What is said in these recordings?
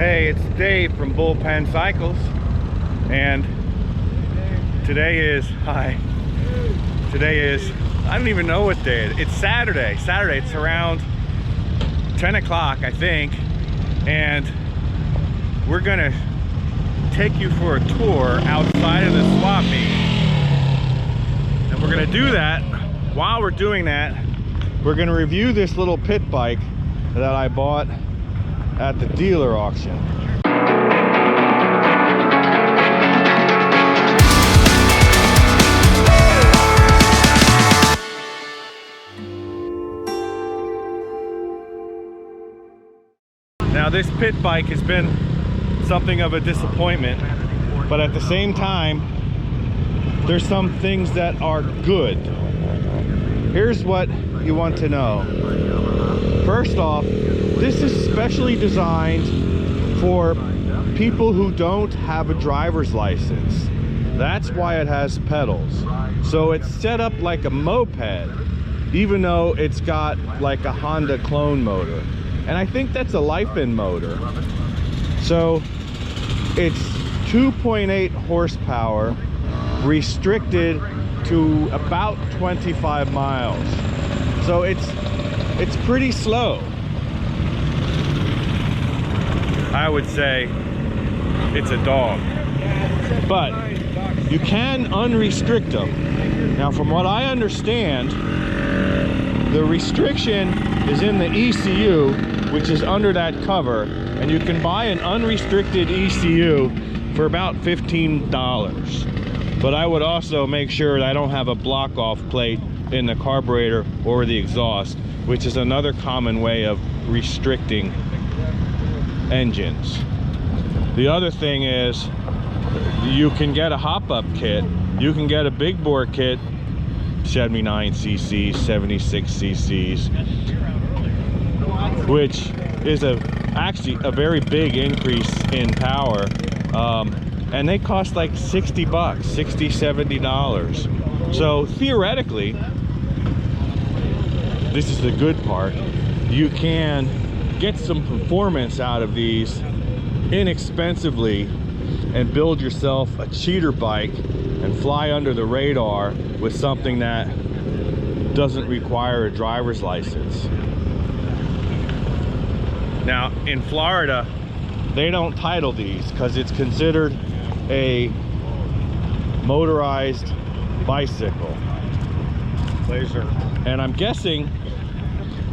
Hey, it's Dave from Bullpen Cycles, and today is, I don't even know what day it is. It's Saturday. It's around 10 o'clock, I think, and we're gonna take you for a tour outside of the swap meet. And we're gonna do that. While we're doing that, we're gonna review this little pit bike that I bought at the dealer auction. Now this pit bike has been something of a disappointment, but at the same time, there's some things that are good. Here's what you want to know. First off, this is specially designed for people who don't have a driver's license. That's why it has pedals. So it's set up like a moped, even though it's got like a Honda clone motor. And I think that's a life-in motor. So it's 2.8 horsepower, restricted to about 25 miles. So it's pretty slow. I would say it's a dog, but you can unrestrict them. Now, from what I understand, the restriction is in the ECU, which is under that cover, and you can buy an unrestricted ECU for about $15. But I would also make sure that I don't have a block-off plate in the carburetor or the exhaust, which is another common way of restricting engines. The other thing is, you can get a hop-up kit. You can get a big bore kit, 79 cc's, 76 cc's, which is actually a very big increase in power, and they cost like 60 bucks, $60–70. So theoretically, this is the good part, you can get some performance out of these inexpensively and build yourself a cheater bike and fly under the radar with something that doesn't require a driver's license. Now in Florida, they don't title these because it's considered a motorized bicycle. Lazer. And I'm guessing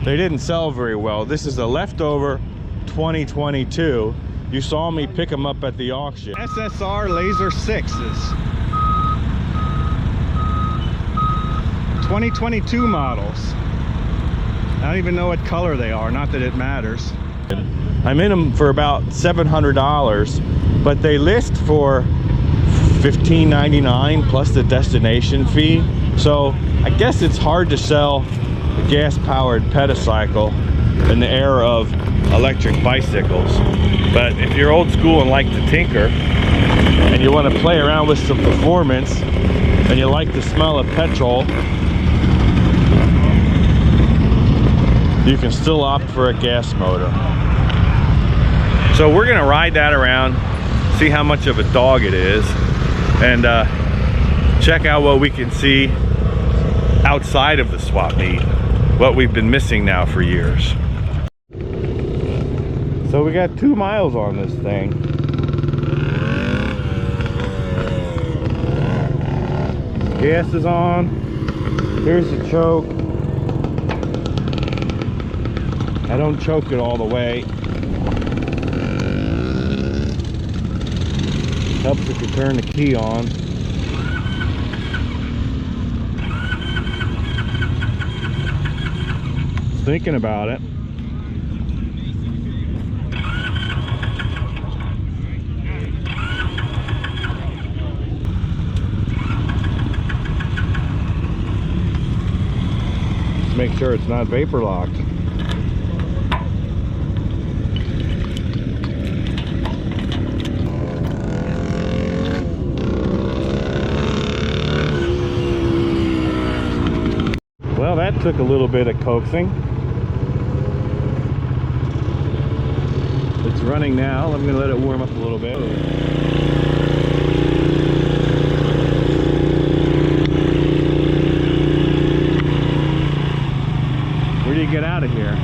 they didn't sell very well. This is a leftover 2022. You saw me pick them up at the auction. SSR Laser 6s. 2022 models. I don't even know what color they are, not that it matters. I'm in them for about $700, but they list for $15.99 plus the destination fee. So I guess it's hard to sell a gas-powered petacycle in the era of electric bicycles. But if you're old school and like to tinker, and you want to play around with some performance, and you like the smell of petrol, you can still opt for a gas motor. So we're gonna ride that around, see how much of a dog it is, and check out what we can see outside of the swap meet, what we've been missing now for years. So we got 2 miles on this thing. Gas is on. Here's the choke. I don't choke it all the way. Helps if you turn the key on. Thinking about it. Just make sure it's not vapor locked. Well, that took a little bit of coaxing. The It's running now. I'm gonna let it warm up a little bit. Where do you get out of here?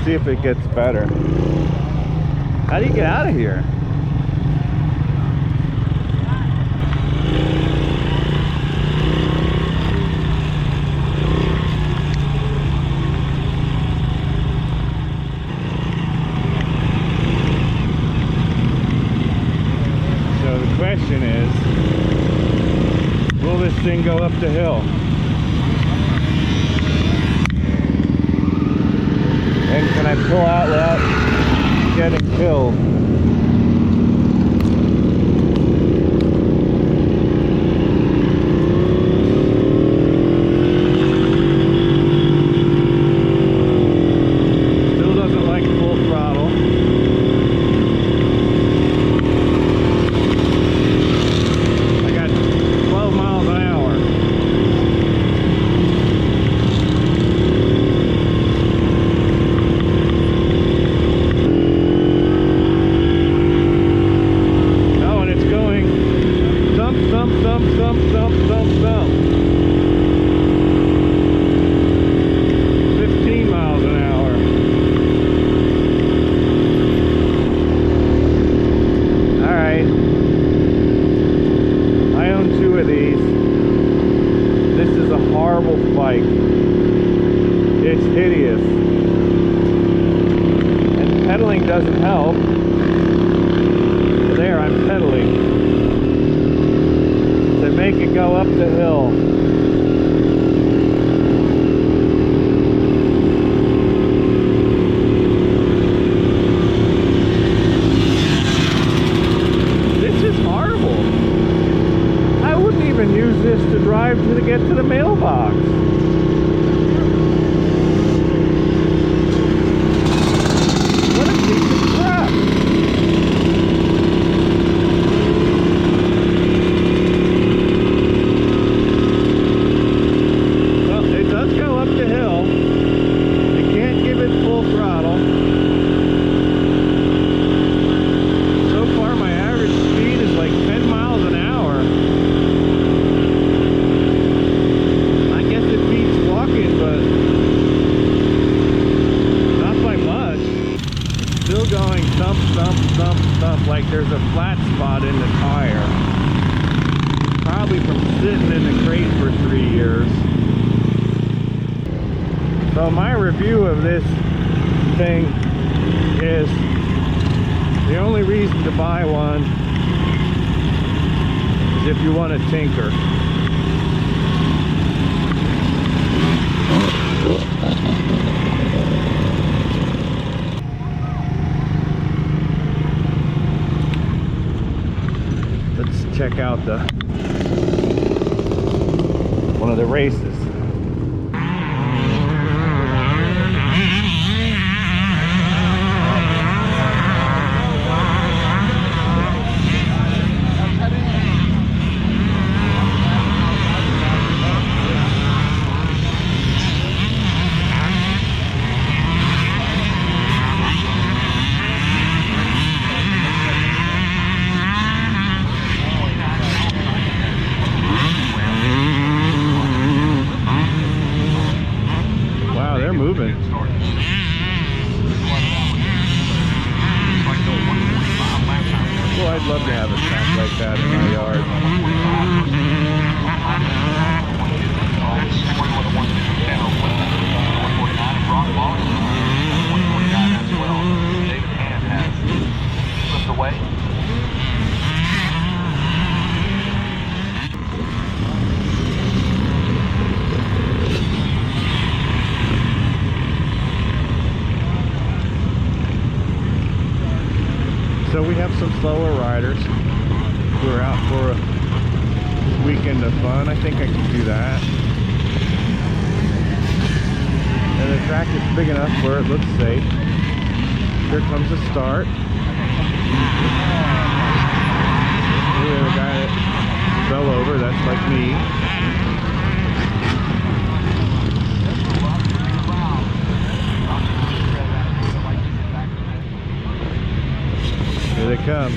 See if it gets better. How do you get out of here? So the question is, will this thing go up the hill? And can I pull out without getting killed? Still doesn't like full throttle. I got 12 miles an hour. Thump. 15 miles an hour. Alright. I own 2 of these. This is a horrible bike. It's hideous. And pedaling doesn't help. There, I'm pedaling. Make it go up the hill. This is horrible. I wouldn't even use this to drive to get to the mailbox. What a piece of crap. Thump, like there's a flat spot in the tire. Probably from sitting in the crate for 3 years. So my review of this thing is the only reason to buy one is if you want to tinker. Check out one of the races. Moving. Well, I'd love to have a track like that in my yard. we have some slower riders who are out for a weekend of fun. I think I can do that. And the track is big enough where it looks safe. Here comes the start. We have a guy that fell over, that's like me. Here they come.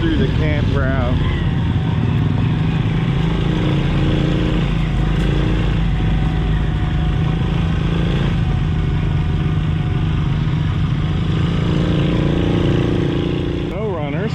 Through the campground. No runners.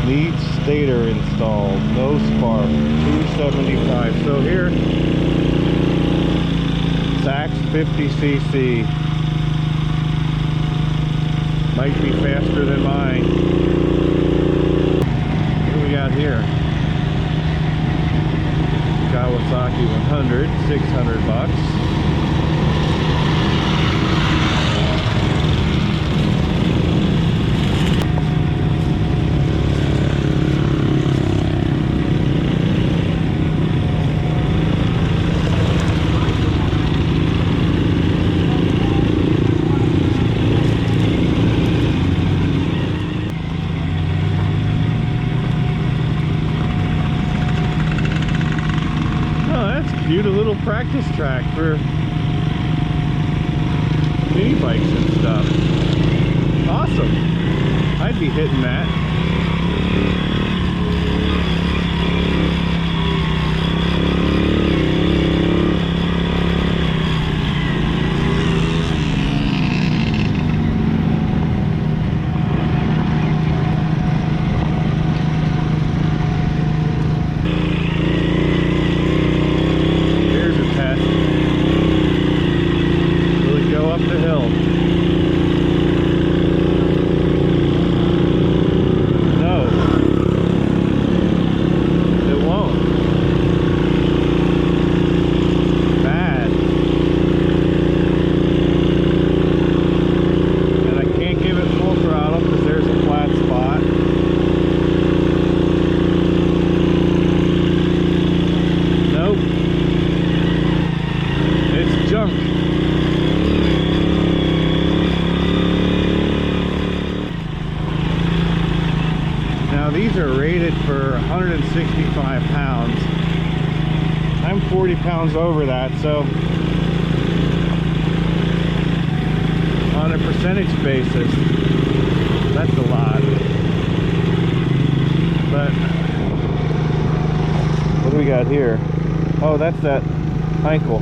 Needs stator installed, no spark, 275. So here, Sax 50cc. Might be faster than mine. What do we got here? Kawasaki 100, 600 bucks. Cute, a little practice track for mini bikes and stuff. Awesome. I'd be hitting that. These are rated for 165 pounds. I'm 40 pounds over that, so on a percentage basis, that's a lot. But what do we got here? Oh, that's that ankle.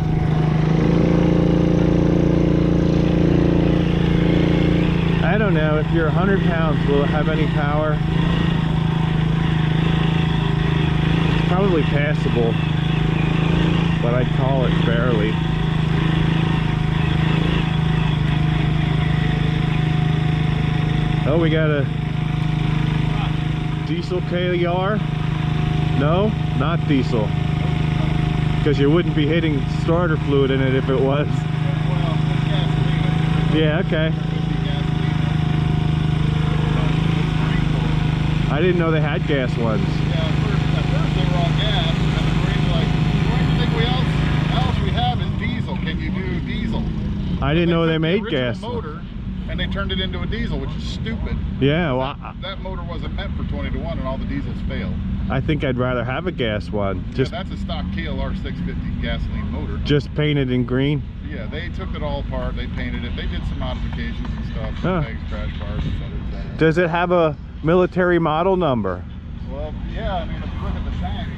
I don't know, if you're 100 pounds, will it have any power? Probably passable, but I'd call it barely. Oh, we got a diesel KR? No, not diesel. Because you wouldn't be hitting starter fluid in it if it was. Yeah, okay. I didn't know they had gas ones. Yeah, at first they were all gas, and then Marine's like, the only thing else we have is diesel. Can you do diesel? I didn't know they made the gas. Motor, and they turned it into a diesel, which is stupid. Yeah, well, that motor wasn't meant for 20 to 1, and all the diesels failed. I think I'd rather have a gas one. Just yeah, that's a stock KLR 650 gasoline motor. Just painted in green. Yeah, they took it all apart. They painted it. They did some modifications and stuff. Some pegs, crash bars, etc. Does it have a military model number? Well, yeah. I mean, if you look at the tank,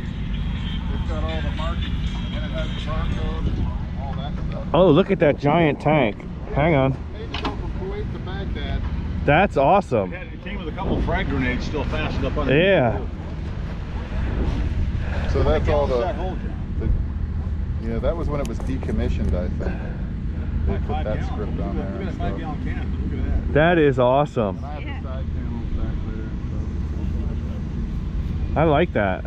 it's got all the markings, and it has the barcode and all that stuff. Oh, look at that giant tank. Hang on. Made to go from Kuwait to Baghdad. That's awesome. It came with a couple of frag grenades still fastened up under. Yeah. So that's all yeah, that was when it was decommissioned, I think. They put that script on there. Look at a 5-gallon can. Look at that. That is awesome. And I have the side panels back there. I like that.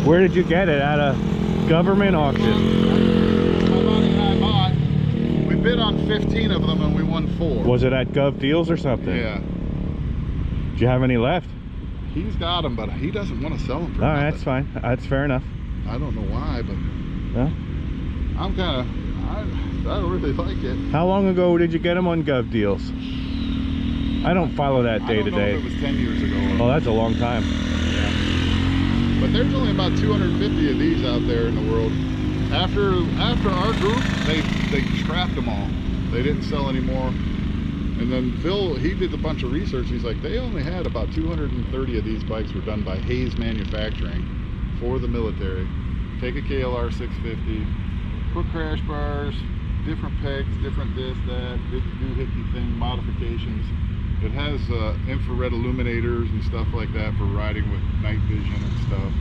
Where did you get it? At a government auction? My buddy and I bought. We bid on 15 of them and we won 4. Was it at Gov Deals or something? Yeah. Do you have any left? He's got them, but he doesn't want to sell them for All right, nothing. that's fine. That's fair enough. I don't know why, but Yeah. I'm kind of, I really like it. How long ago did you get them on Gov Deals? I don't follow that day to day. I don't know if it was 10 years ago. Oh, that's a long time. Yeah. But there's only about 250 of these out there in the world. After our group, they scrapped them all. They didn't sell anymore. And then Phil, he did a bunch of research. He's like, they only had about 230 of these bikes were done by Hayes Manufacturing for the military. Take a KLR 650, put crash bars, different pegs, different this, that, doohickey thing, modifications. It has infrared illuminators and stuff like that for riding with night vision and stuff.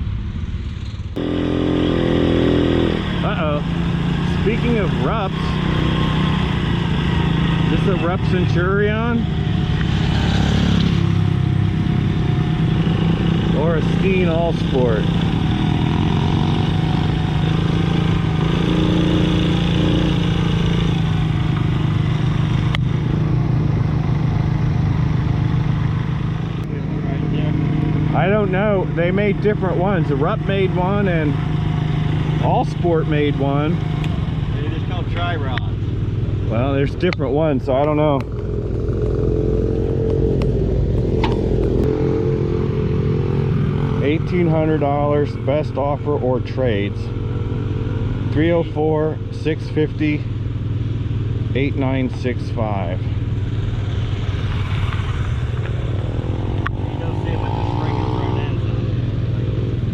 Uh-oh. Speaking of Rups, is this a Rupp Centurion? Or a Skeen All Sport? I don't know. They made different ones. The Rupp made one and All Sport made one. They just called dry rods. Well, there's different ones, so I don't know. $1,800 best offer or trades. 304-650-8965.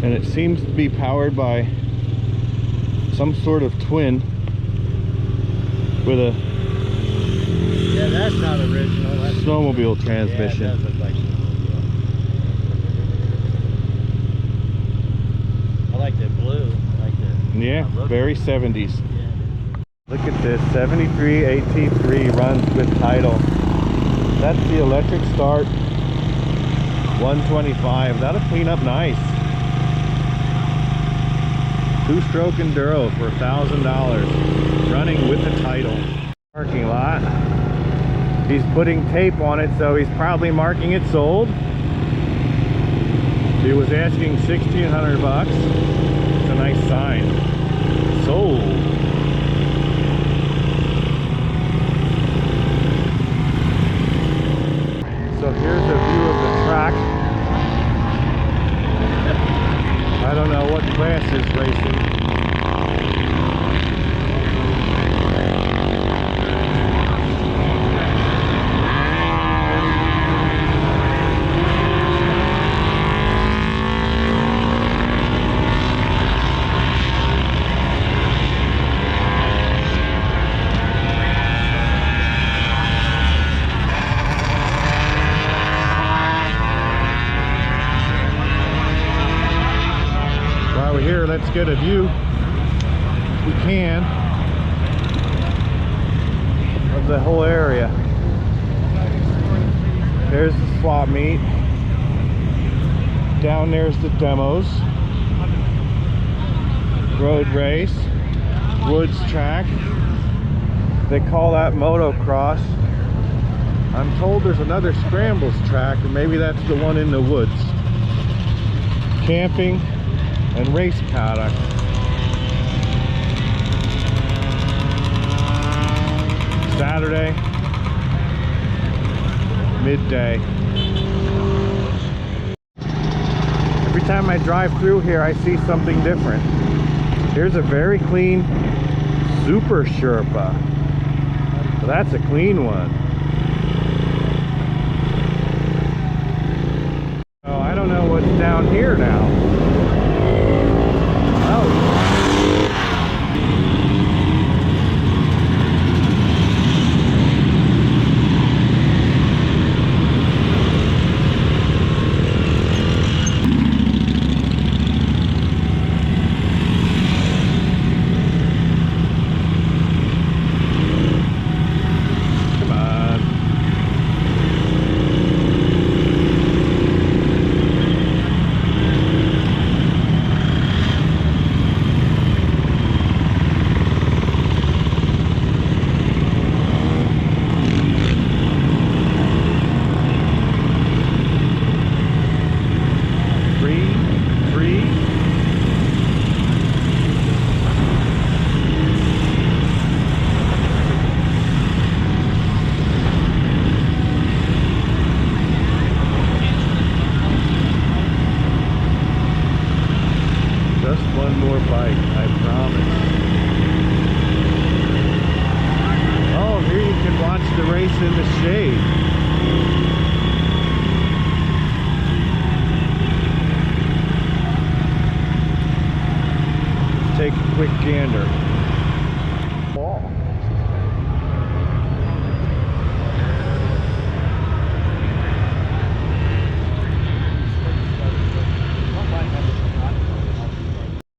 And it seems to be powered by some sort of twin with a that's not original. That's snowmobile transmission. Yeah, it does look like snowmobile. I like the blue. I like the Yeah, very 70s. Yeah. Look at this 73 AT3 runs with title. That's the electric start 125. That'll clean up nice. 2-stroke enduro for $1,000, running with the title. Parking lot. He's putting tape on it, so he's probably marking it sold. He was asking $1,600. It's a nice sign. Sold. So here's a view of the track. I don't know what class is racing. Here, let's get a view, if we can, of the whole area. There's the swap meet. Down there's the demos. road race, woods track. They call that motocross. I'm told there's another scrambles track, and maybe that's the one in the woods. Camping and race paddock. Saturday, midday. Every time I drive through here, I see something different. Here's a very clean Super Sherpa. So that's a clean one. Oh, I don't know what's down here now. Oh. In the shade. Let's take a quick gander. Wall.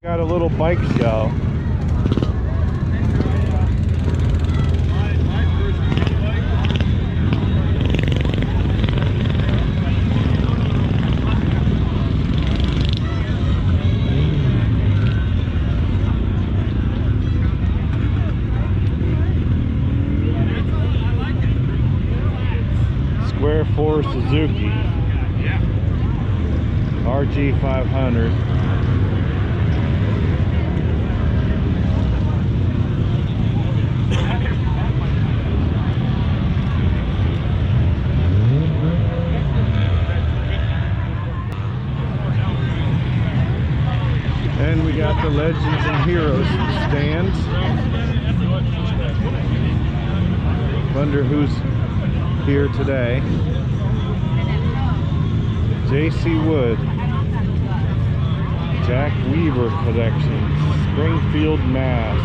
Got a little bike show. Square 4 Suzuki RG 500. And we got the Legends and Heroes stands. Wonder who's here today. J.C. Wood, Jack Weaver Collection, Springfield, Mass.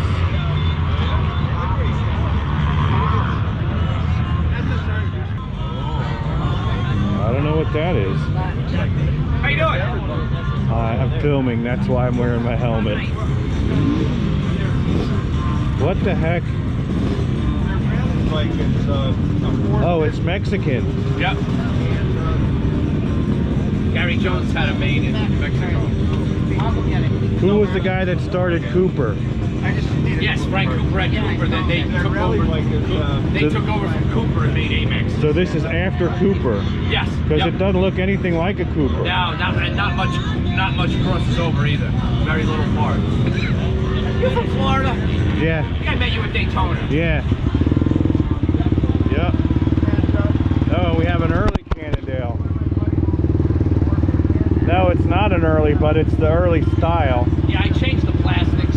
I don't know what that is. How you doing? I'm filming, that's why I'm wearing my helmet. What the heck? Like it's Oh, it's Mexican. Yep. Gary Jones had a main in Mexico. Who was the guy that started Cooper? Yes, Frank Cooper had Cooper. Then they took over. They took over from Cooper and made Amex. So this is after Cooper. Yes. Because it doesn't look anything like a Cooper. No, not much crosses over either. Very little parts. You're from Florida? Yeah. I think I met you at Daytona. Yeah. Yep. Oh, we have an early Cannondale. No, it's not an early, but it's the early style. Yeah, I changed the plastics.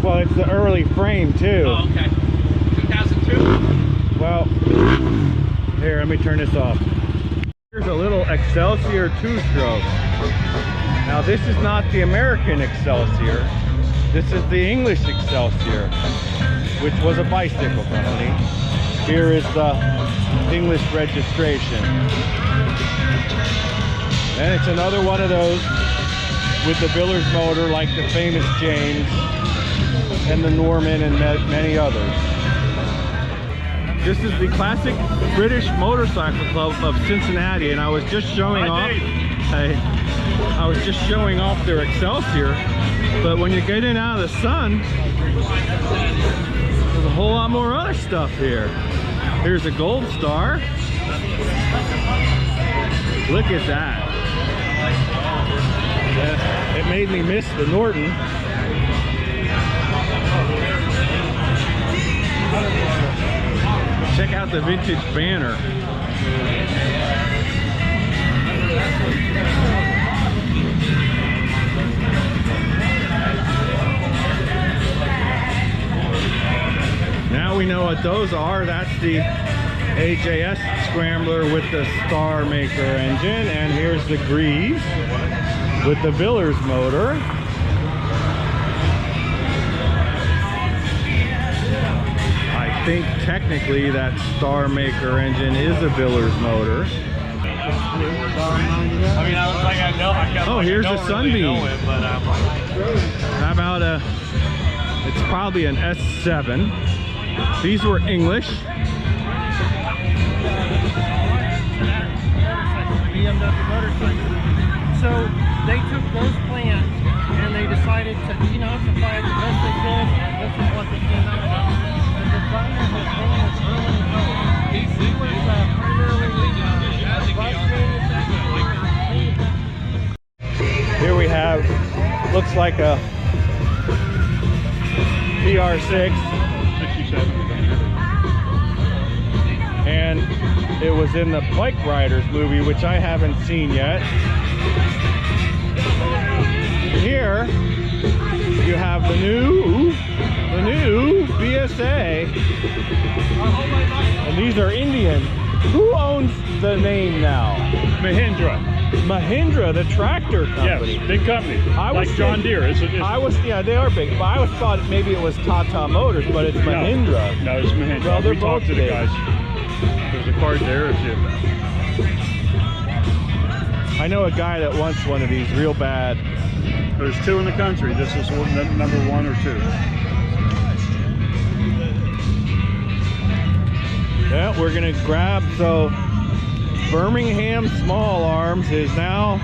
Well, it's the early frame too. Oh, okay. 2002? Well, here, let me turn this off. Here's a little Excelsior 2-stroke. Now, this is not the American Excelsior. This is the English Excelsior, which was a bicycle company. Here is the English registration. And it's another one of those with the Biller's motor like the famous James and the Norman and many others. This is the classic British Motorcycle Club of Cincinnati, and I was just showing off. Hey, I was just showing off their Excelsior, but when you get in out of the sun, there's a whole lot more other stuff here. Here's a Gold Star. Look at that. Yeah, it made me miss the Norton. Check out the vintage banner. Now we know what those are. That's the AJS Scrambler with the Star Maker engine, and here's the Greaves with the Villers motor. I think technically that Star Maker engine is a Villers motor. I mean, I was like, I know. Oh, here's a Sunbeam. Really know it, but I'm like, How about a, it's probably an S7. These were English. BMW motorcycle. So they took those plans and they decided to, you know, supply it the best they could, and this is what they came out with. The designer of the thing was really cool. He was primarily bus manufacturer. Here we have, looks like a PR6. And it was in the Bike Riders movie, which I haven't seen yet. Here you have the new BSA, and these are Indian. Who owns the name now? Mahindra. Mahindra, the tractor company. Yes, big company. Like John Deere. Yeah, they are big. But I always thought maybe it was Tata Motors, but it's Mahindra. No, it's Mahindra. Well, they're we talked to the both guys. There's a card there if you. I know a guy that wants one of these real bad. There's two in the country. This is number 1 or 2. Yeah, we're gonna grab, so Birmingham Small Arms is now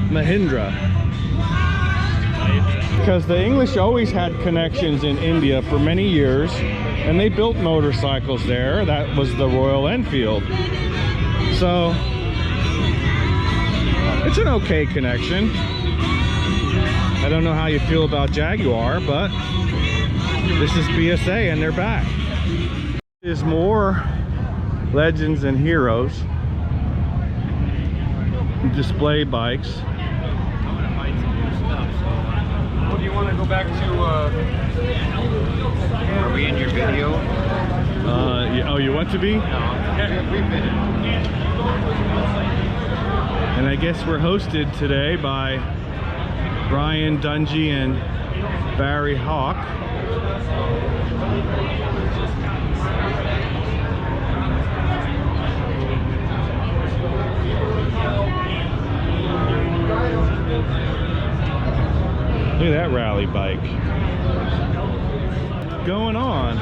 Mahindra. Because the English always had connections in India for many years, and they built motorcycles there. That was the Royal Enfield. So it's an okay connection. I don't know how you feel about Jaguar, but this is BSA and they're back. There's more Legends and Heroes display bikes. well, do you want to go back to, are we in your video? Oh, you want to be? No, we've been in. And I guess we're hosted today by Brian Dungy and Barry Hawk. Look at that rally bike. Going on.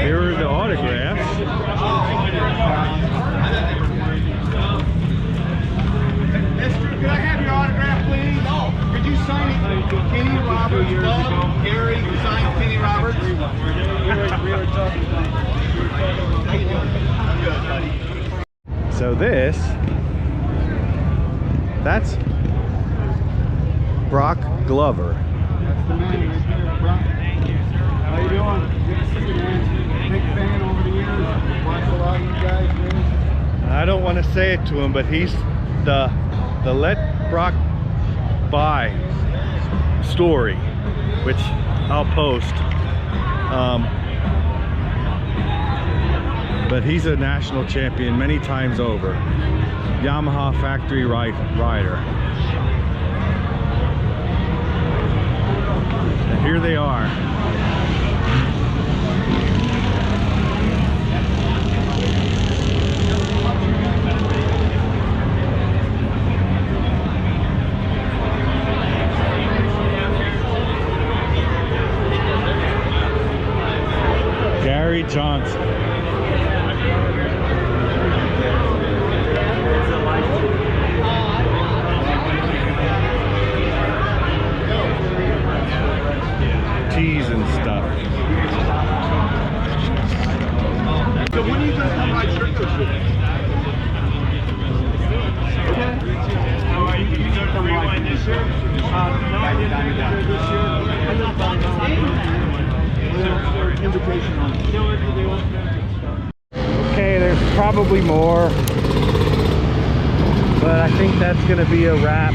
Here are the autographs. Mister, could I have your autograph, please? No. Could you sign it? Kenny Roberts, Bob, Gary, sign Kenny Roberts. We were talking about. How you doing? I'm good, buddy. So this, that's Brock Glover. That's the man right there, Brock. Thank you, sir. How you doing? Good to see you, man. Big fan over the years. Watched a lot of you guys, man. I don't want to say it to him, but he's the Let Brock Buy story, which I'll post. But he's a national champion many times over. Yamaha factory rider. And here they are. Gary Johnson. and stuff. So when are you going to come ride circus with us? Okay. You going to rewind this year? No, I didn't this year. I just found out. Invitation on it. Okay, there's probably more, but I think that's gonna be a wrap.